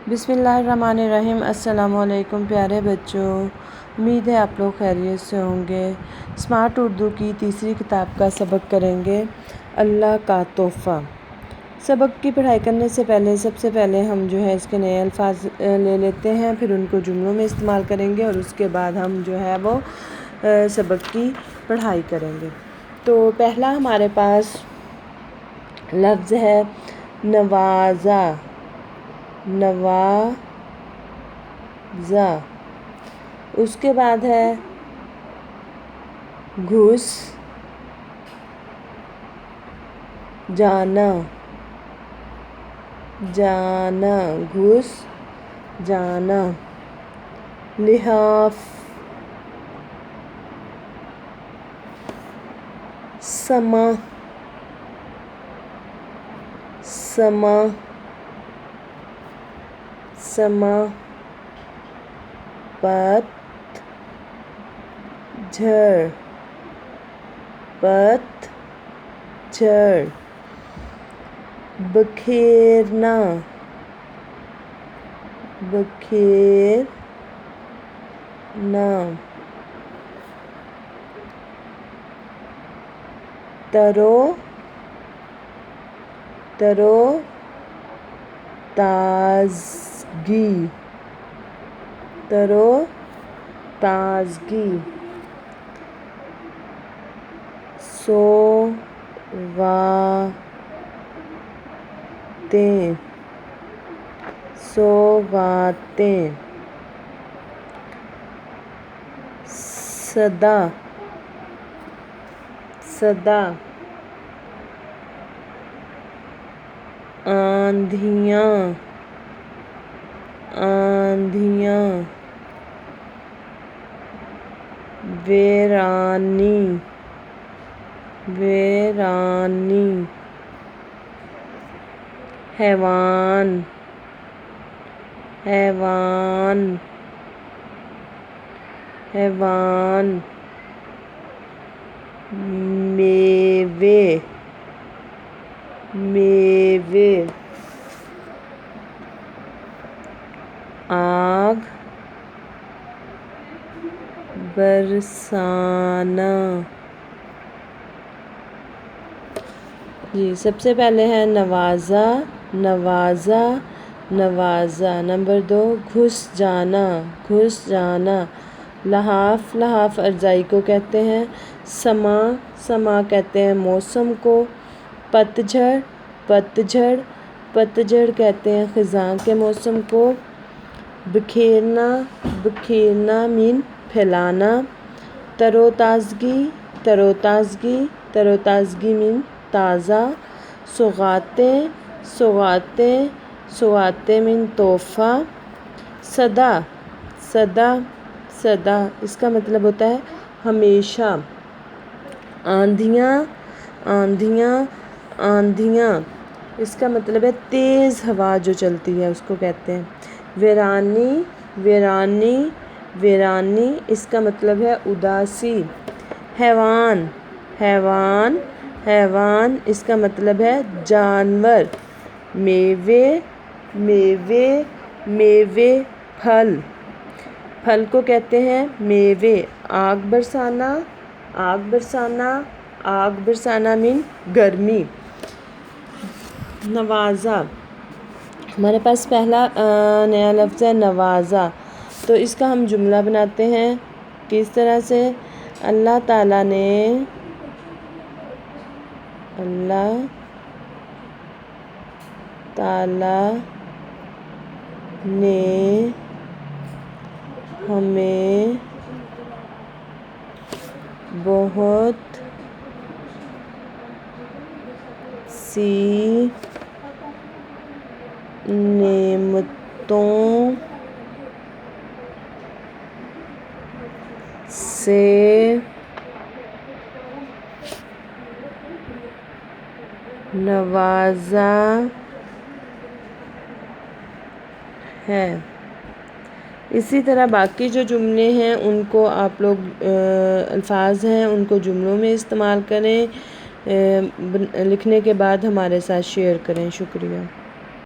बिस्मिल्लाहिर्रहमानिर्रहीम। अस्सलाम वालेकुम प्यारे बच्चों, उम्मीद है आप लोग खैरियत से होंगे। स्मार्ट उर्दू की तीसरी किताब का सबक करेंगे, अल्लाह का तोहफ़ा। सबक की पढ़ाई करने से पहले सबसे पहले हम जो है इसके नए अल्फाज ले लेते हैं, फिर उनको जुमलों में इस्तेमाल करेंगे और उसके बाद हम जो है वो सबक की पढ़ाई करेंगे। तो पहला हमारे पास लफ्ज़ है नवाज़ा। नवाज़ा। उसके बाद है घुस जाना। जाना, घुस जाना। लिहाफ समा। समा, समा। पतझड़। पतझड़। बखेरना। बखेरना। तरोताज़गी। तरोताज़गी। सौगातें। सौगातें। सदा। सदा। आंधियाँ। आंधियाँ। वीरानी। वीरानी। हैवान। हैवान। हैवान। मेवे। मेवे। आग बरसाना। जी, सबसे पहले है नवाज़ा। नवाज़ा। नवाज़ा। नंबर 2 घुस जाना। घुस जाना। लहाफ। लहाफ अरज़ाई को कहते हैं। समा। समा कहते हैं मौसम को। पतझड़। पतझड़। पतझड़ कहते हैं ख़ज़ां के मौसम को। बखेरना। बखेरना मीन फैलाना। तरोताज़गी। तरोताज़गी। तरोताज़गी मीन ताज़ा। सौगातें। सौगातें। सौगातें मीन तोहफ़ा। सदा। सदा। सदा इसका मतलब होता है हमेशा। आंधियाँ। आंधियाँ। आंधियाँ इसका मतलब है तेज़ हवा जो चलती है उसको कहते हैं। वीरानी। वीरानी। वीरानी इसका मतलब है उदासी। हैवान। हैवान। हैवान इसका मतलब है जानवर। मेवे। मेवे। मेवे फल। फल को कहते हैं मेवे। आग बरसाना। आग बरसाना। आग बरसाना मीन गर्मी। नवाज़ा। हमारे पास पहला नया लफ्ज़ है नवाज़ा। तो इसका हम जुमला बनाते हैं किस तरह से। अल्लाह ताला ने अल्लाह ताला ने हमें बहुत सी नेमतों से नवाज़ा है। इसी तरह बाकी जो जुमले हैं उनको आप लोग अल्फाज हैं उनको जुमलों में इस्तेमाल करें। लिखने के बाद हमारे साथ शेयर करें। शुक्रिया।